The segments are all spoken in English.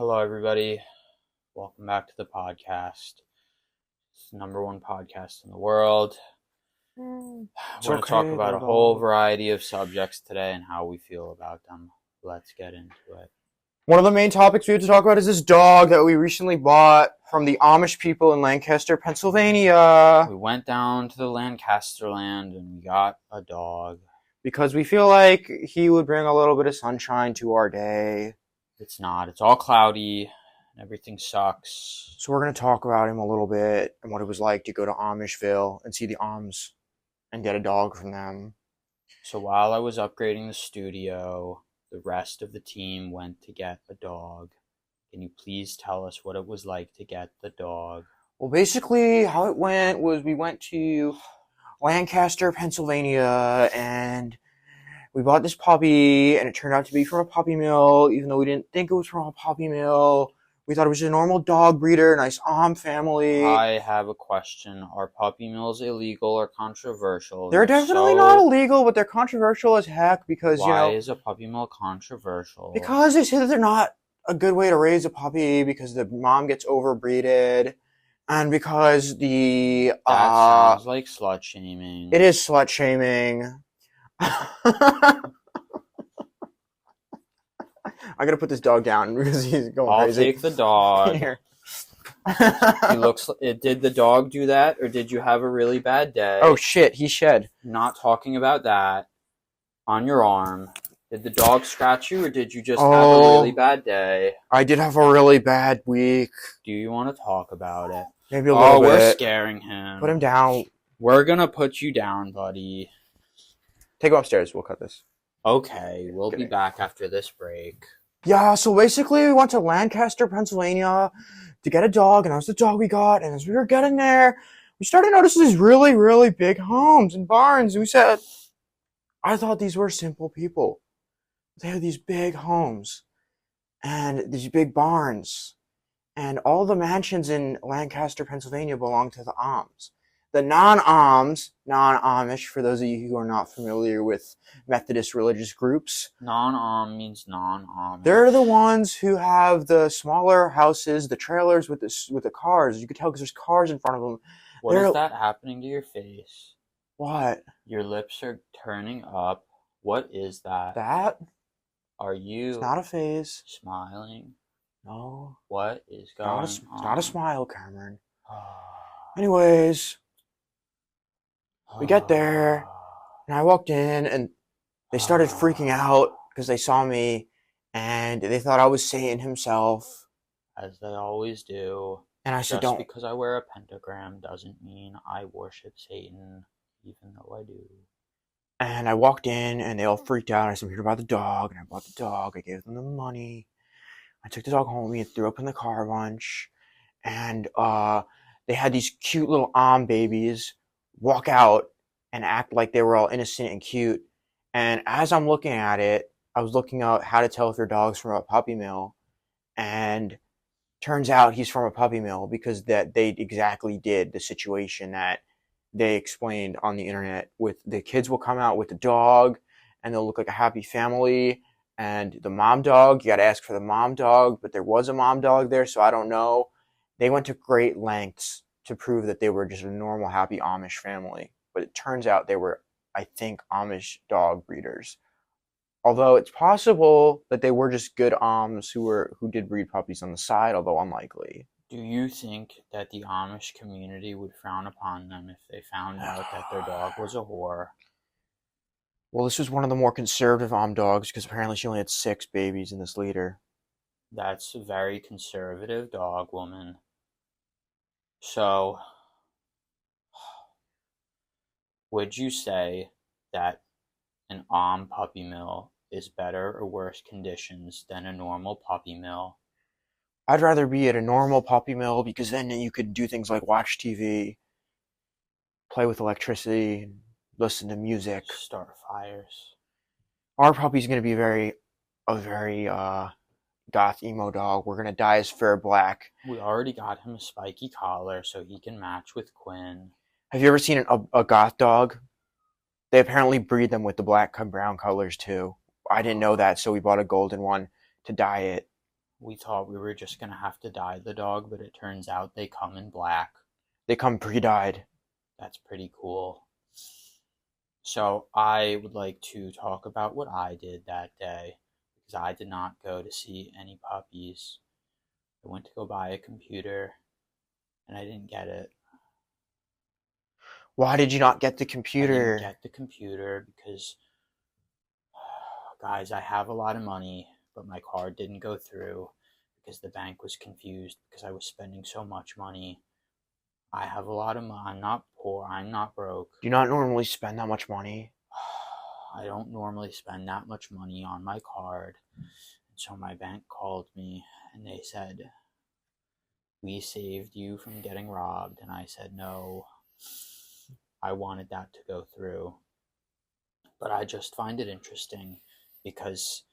Hello, everybody. Welcome back to the podcast. It's the number one podcast in the world. We're going to talk about a whole variety of subjects today and how we feel about them. Let's get into it. One of the main topics we have to talk about is this dog that we recently bought from the Amish people in Lancaster, Pennsylvania. We went down to the Lancaster land and we got a dog. Because we feel like he would bring a little bit of sunshine to our day. It's not. It's all cloudy and everything sucks. So we're going to talk about him a little bit and what it was like to go to Amishville and see the Ams and get a dog from them. So while I was upgrading the studio, the rest of the team went to get a dog. Can you please tell us what it was like to get the dog? Well, basically how it went was we went to Lancaster, Pennsylvania, and we bought this puppy, and it turned out to be from a puppy mill, even though we didn't think it was from a puppy mill. We thought it was a normal dog breeder, nice family. I have a question. Are puppy mills illegal or controversial? They're definitely not illegal, but they're controversial as heck because, Why is a puppy mill controversial? Because they say that they're not a good way to raise a puppy because the mom gets overbreeded. And because that sounds like slut shaming. It is slut shaming. I gotta put this dog down because he's going crazy. I'll take the dog. Here. Did the dog do that, or did you have a really bad day? Oh shit, he shed. Not talking about that. On your arm. Did the dog scratch you, or did you just have a really bad day? I did have a really bad week. Do you want to talk about it? Maybe a little bit. We're scaring him. Put him down. We're gonna put you down, buddy. Take him upstairs. We'll cut this. Okay, we'll be back after this break. Yeah, so basically we went to Lancaster, Pennsylvania to get a dog, and that was the dog we got. And as we were getting there, we started to notice these really, really big homes and barns. And we said, I thought these were simple people. They had these big homes and these big barns. And all the mansions in Lancaster, Pennsylvania belong to the Ams. The non-Amish, for those of you who are not familiar with Methodist religious groups. Non-Am means non-Amish. They're the ones who have the smaller houses, the trailers with the cars. You could tell because there's cars in front of them. What is that happening to your face? What? Your lips are turning up. What is that? That? Are you... It's not a face. Smiling? No. What is going on? It's not a smile, Cameron. Anyways, we get there, and I walked in, and they started freaking out because they saw me, and they thought I was Satan himself. As they always do. And I said, don't. Just because I wear a pentagram doesn't mean I worship Satan, even though I do. And I walked in, and they all freaked out. I said, I'm here to buy the dog, and I bought the dog. I gave them the money. I took the dog home. He threw up in the car a bunch. And they had these cute little babies walk out and act like they were all innocent and cute. And as I'm looking at it, I was looking up how to tell if your dog's from a puppy mill. And turns out he's from a puppy mill because that they exactly did the situation that they explained on the internet. With the kids will come out with the dog and they'll look like a happy family. And the mom dog, you got to ask for the mom dog, but there was a mom dog there, so I don't know. They went to great lengths to prove that they were just a normal, happy Amish family. But it turns out they were, I think, Amish dog breeders. Although it's possible that they were just good Ams who did breed puppies on the side, although unlikely. Do you think that the Amish community would frown upon them if they found out that their dog was a whore? Well, this was one of the more conservative dogs because apparently she only had 6 babies in this litter. That's a very conservative dog, woman. So, would you say that an puppy mill is better or worse conditions than a normal puppy mill? I'd rather be at a normal puppy mill because then you could do things like watch TV, play with electricity, listen to music, start fires. Our puppy's going to be a very goth emo dog. We're going to dye his fur black. We already got him a spiky collar so he can match with Quinn. Have you ever seen a goth dog? They apparently breed them with the black and brown colors too. I didn't know that, so we bought a golden one to dye it. We thought we were just going to have to dye the dog, but it turns out they come in black. They come pre-dyed. That's pretty cool. So I would like to talk about what I did that day, because I did not go to see any puppies. I went to go buy a computer, and I didn't get it. Why did you not get the I computer? didn't get the computer because, guys, I have a lot of money, but my card didn't go through because the bank was confused because I was spending so much money. I have a lot of money. I'm not poor. I'm not broke. Do you not normally spend that much money? I don't normally spend that much money on my card. And so my bank called me and they said, "We saved you from getting robbed." And I said, "No, I wanted that to go through." But I just find it interesting because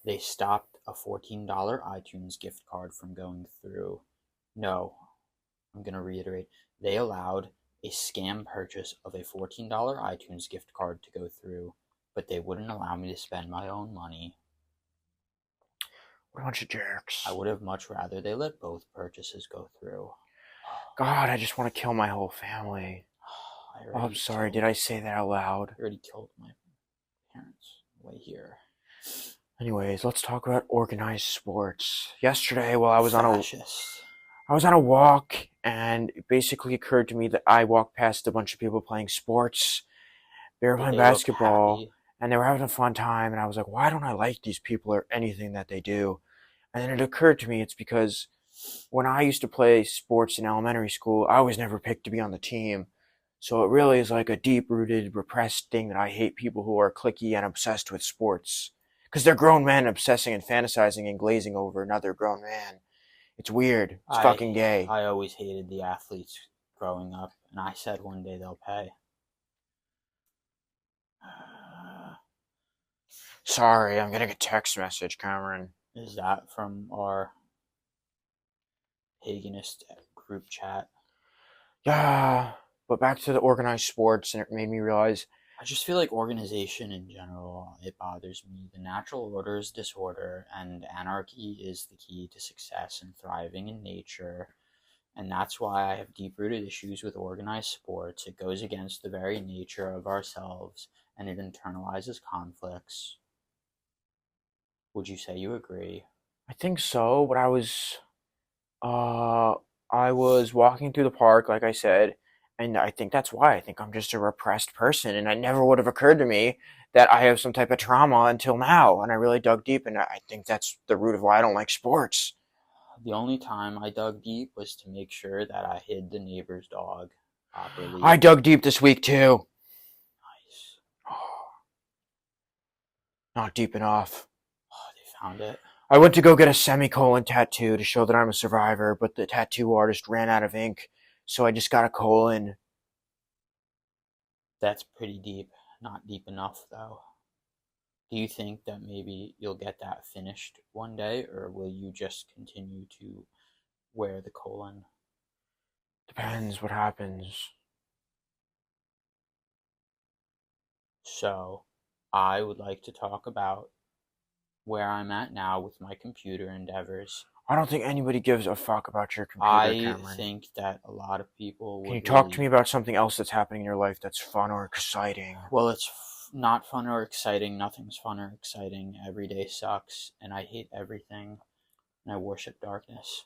they stopped a $14 iTunes gift card from going through. No, I'm going to reiterate. They allowed a scam purchase of a $14 iTunes gift card to go through, but they wouldn't allow me to spend my own money. What a bunch of jerks. I would have much rather they let both purchases go through. God, I just want to kill my whole family. I'm sorry, did I say that out loud? I already killed my parents way here. Anyways, let's talk about organized sports. Yesterday, while I was on a walk, and it basically occurred to me that I walked past a bunch of people playing sports. They were playing basketball, and they were having a fun time, and I was like, why don't I like these people or anything that they do? And then it occurred to me it's because when I used to play sports in elementary school, I was never picked to be on the team. So it really is like a deep-rooted, repressed thing that I hate people who are cliquey and obsessed with sports. Because they're grown men obsessing and fantasizing and glazing over another grown man. It's weird. It's fucking gay. I always hated the athletes growing up, and I said one day they'll pay. Sorry, I'm getting a text message, Cameron. Is that from our paganist group chat? Yeah, but back to the organized sports, and it made me realize I just feel like organization in general, it bothers me. The natural order is disorder, and anarchy is the key to success and thriving in nature. And that's why I have deep-rooted issues with organized sports. It goes against the very nature of ourselves, and it internalizes conflicts. Would you say you agree? I think so, but I was walking through the park, like I said, and I think that's why. I think I'm just a repressed person, and it never would have occurred to me that I have some type of trauma until now, and I really dug deep, and I think that's the root of why I don't like sports. The only time I dug deep was to make sure that I hid the neighbor's dog properly. I dug deep this week, too. Nice. Not deep enough. Oh, they found it. I went to go get a semicolon tattoo to show that I'm a survivor, but the tattoo artist ran out of ink, so I just got a colon. That's pretty deep. Not deep enough, though. Do you think that maybe you'll get that finished one day, or will you just continue to wear the colon? Depends what happens. So, I would like to talk about where I'm at now with my computer endeavors. I don't think anybody gives a fuck about your computer, Cameron. I think that a lot of people would. Can you talk to me about something else that's happening in your life that's fun or exciting? Well, it's not fun or exciting. Nothing's fun or exciting. Every day sucks, and I hate everything, and I worship darkness.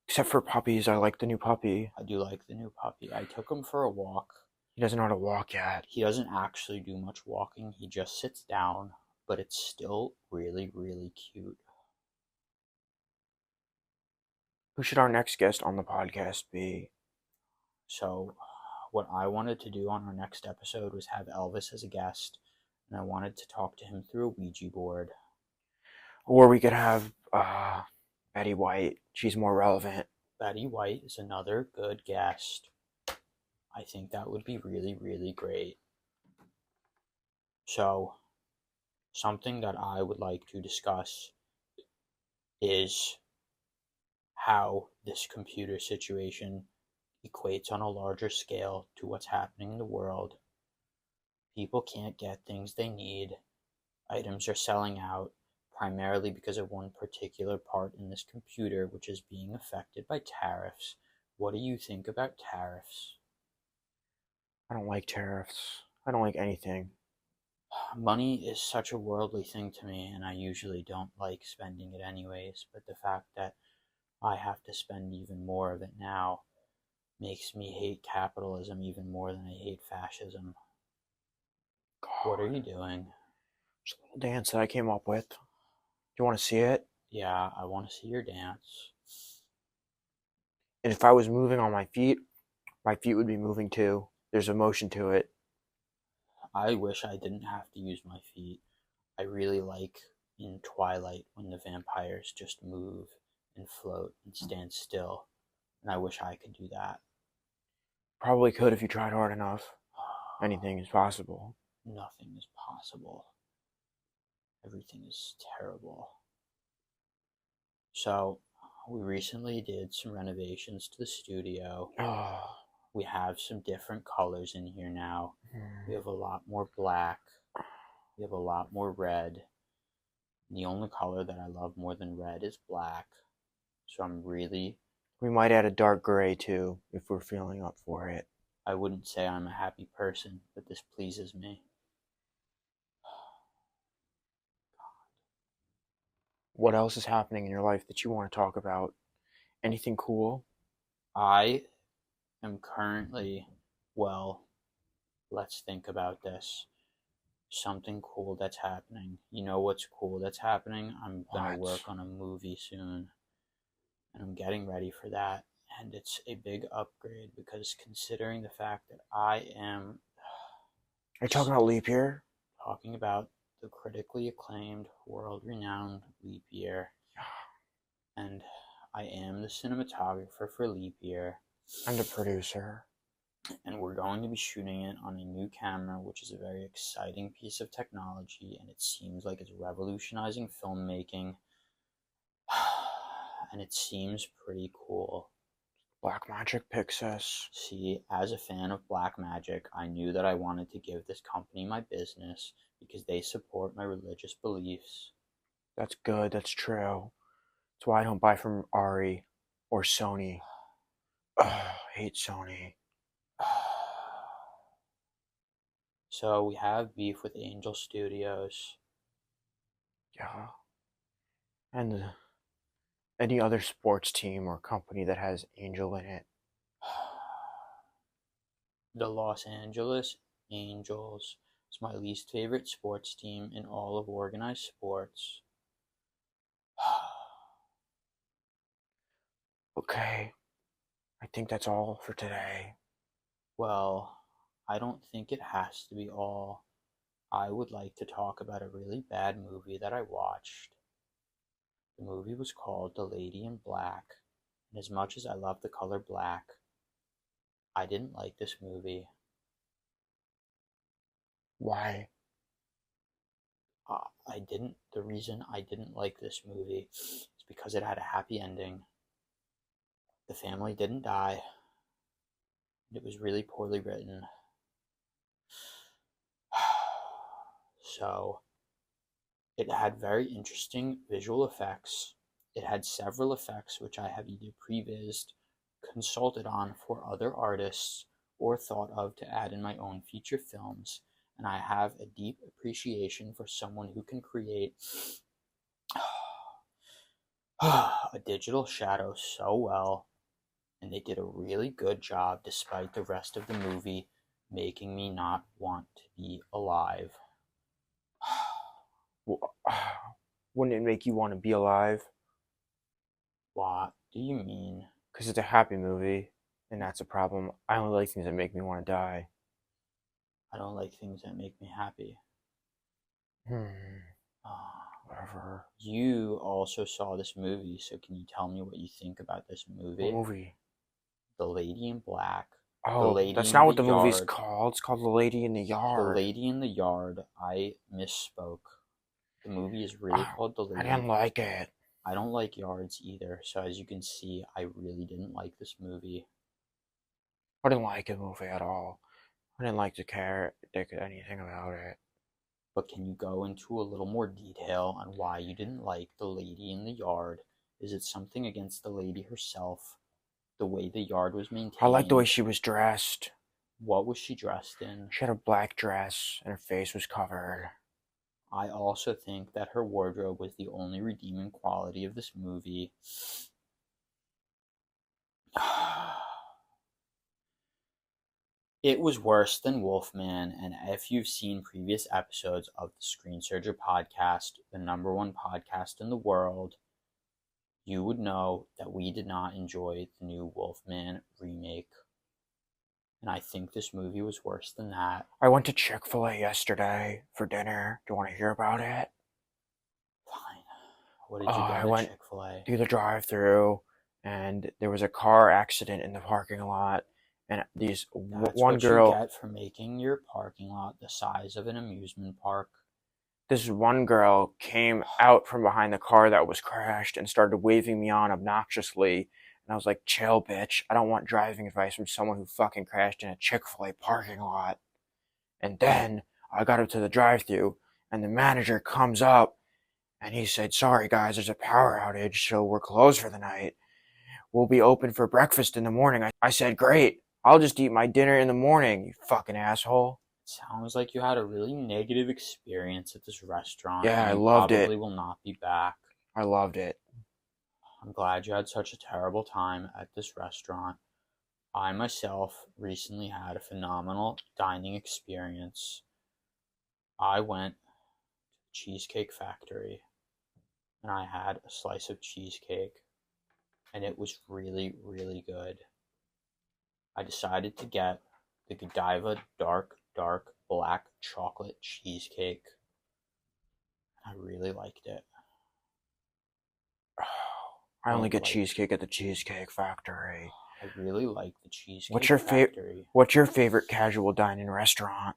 Except for puppies, I like the new puppy. I do like the new puppy. I took him for a walk. He doesn't know how to walk yet. He doesn't actually do much walking. He just sits down, but it's still really, really cute. Who should our next guest on the podcast be? So, what I wanted to do on our next episode was have Elvis as a guest, and I wanted to talk to him through a Ouija board. Or we could have Betty White. She's more relevant. Betty White is another good guest. I think that would be really, really great. So, something that I would like to discuss is how this computer situation equates on a larger scale to what's happening in the world. People can't get things they need. Items are selling out. primarily because of one particular part in this computer, which is being affected by tariffs. What do you think about tariffs? I don't like tariffs. I don't like anything. Money is such a worldly thing to me, and I usually don't like spending it anyways, but the fact that I have to spend even more of it now makes me hate capitalism even more than I hate fascism. What are you doing? It's a little dance that I came up with. Do you want to see it? Yeah, I want to see your dance. And if I was moving on my feet would be moving too. There's a motion to it. I wish I didn't have to use my feet. I really like in Twilight when the vampires just move and float and stand still, and I wish I could do that. Probably could if you tried hard enough. Anything is possible. Nothing is possible. Everything is terrible. So, we recently did some renovations to the studio. Oh. We have some different colors in here now. We have a lot more black. We have a lot more red. The only color that I love more than red is black. So We might add a dark gray too, if we're feeling up for it. I wouldn't say I'm a happy person, but this pleases me. What else is happening in your life that you want to talk about? Anything cool? I am currently, well, let's think about this. Something cool that's happening. You know what's cool that's happening? I'm gonna work on a movie soon, and I'm getting ready for that. And it's a big upgrade because considering the fact that I am. Are you talking about leap year? Talking about the critically acclaimed, world-renowned Leap Year. And I am the cinematographer for Leap Year. I'm the producer. And we're going to be shooting it on a new camera, which is a very exciting piece of technology, and it seems like it's revolutionizing filmmaking. And it seems pretty cool. Blackmagic picks us. See, as a fan of Blackmagic, I knew that I wanted to give this company my business because they support my religious beliefs. That's good, that's true. That's why I don't buy from Ari or Sony. I hate Sony. So we have beef with Angel Studios. Yeah. And any other sports team or company that has Angel in it. The Los Angeles Angels is my least favorite sports team in all of organized sports. Okay. I think that's all for today. Well, I don't think it has to be all. I would like to talk about a really bad movie that I watched. The movie was called The Lady in Black, and as much as I love the color black, I didn't like this movie. Why? The reason I didn't like this movie is because it had a happy ending. The family didn't die. It was really poorly written. So, it had very interesting visual effects. It had several effects which I have either prevised, consulted on for other artists, or thought of to add in my own feature films. And I have a deep appreciation for someone who can create a digital shadow so well. And they did a really good job despite the rest of the movie making me not want to be alive. Wouldn't it make you want to be alive? What do you mean? Because it's a happy movie, and that's a problem. I only like things that make me want to die. I don't like things that make me happy. Whatever. You also saw this movie, so can you tell me what you think about this movie? What movie? The Lady in Black. Oh, that's not what the movie's called. It's called The Lady in the Yard. The Lady in the Yard. I misspoke. The movie is really called The Lady. I didn't like it. I don't like yards either, so as you can see, I really didn't like this movie. I didn't like the movie at all. I didn't like the character, anything about it. but can you go into a little more detail on why you didn't like the lady in the yard? Is it something against the lady herself? The way the yard was maintained? I like the way she was dressed. What was she dressed in? She had a black dress and her face was covered. I also think that her wardrobe was the only redeeming quality of this movie. It was worse than Wolfman, and if you've seen previous episodes of the Screen Surger podcast, the #1 podcast in the world, you would know that we did not enjoy the new Wolfman remake. And I think this movie was worse than that. I went to Chick-fil-A yesterday for dinner. Do you want to hear about it? Fine. What did you get at Chick-fil-A? Through the drive-thru, and there was a car accident in the parking lot. And That's one girl. What you get for making your parking lot the size of an amusement park. This one girl came out from behind the car that was crashed and started waving me on obnoxiously. And I was like, chill, bitch. I don't want driving advice from someone who fucking crashed in a Chick-fil-A parking lot. And then I got up to the drive-thru, and the manager comes up, and he said, sorry, guys, there's a power outage, so we're closed for the night. We'll be open for breakfast in the morning. I said, great. I'll just eat my dinner in the morning, you fucking asshole. It sounds like you had a really negative experience at this restaurant. Yeah, I loved it. You probably will not be back. I loved it. I'm glad you had such a terrible time at this restaurant. I myself recently had a phenomenal dining experience. I went to the Cheesecake Factory and I had a slice of cheesecake, and it was really, really good. I decided to get the Godiva dark black chocolate cheesecake. I really liked it. I only get cheesecake at the Cheesecake Factory. I really like the Cheesecake Factory. What's your favorite casual dining restaurant?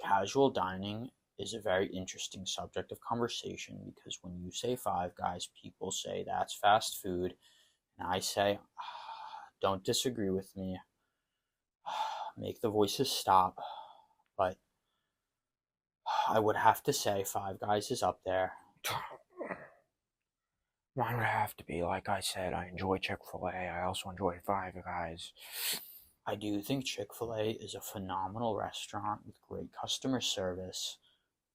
Casual dining is a very interesting subject of conversation because when you say Five Guys, people say that's fast food. And I say, don't disagree with me. Make the voices stop. But I would have to say Five Guys is up there. Mine would have to be, like I said, I enjoy Chick-fil-A. I also enjoy Five Guys. I do think Chick-fil-A is a phenomenal restaurant with great customer service.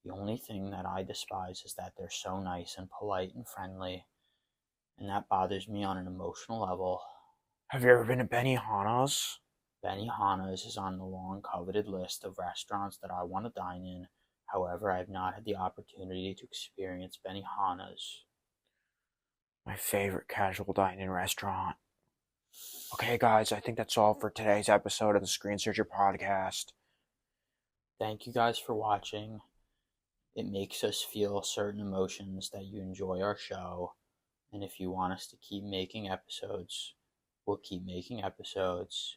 The only thing that I despise is that they're so nice and polite and friendly. And that bothers me on an emotional level. Have you ever been to Benihana's? Benihana's is on the long coveted list of restaurants that I want to dine in. However, I have not had the opportunity to experience Benihana's. My favorite casual dining restaurant. Okay, guys, I think that's all for today's episode of the Screen Surger podcast. Thank you guys for watching. It makes us feel certain emotions that you enjoy our show. And if you want us to keep making episodes, we'll keep making episodes.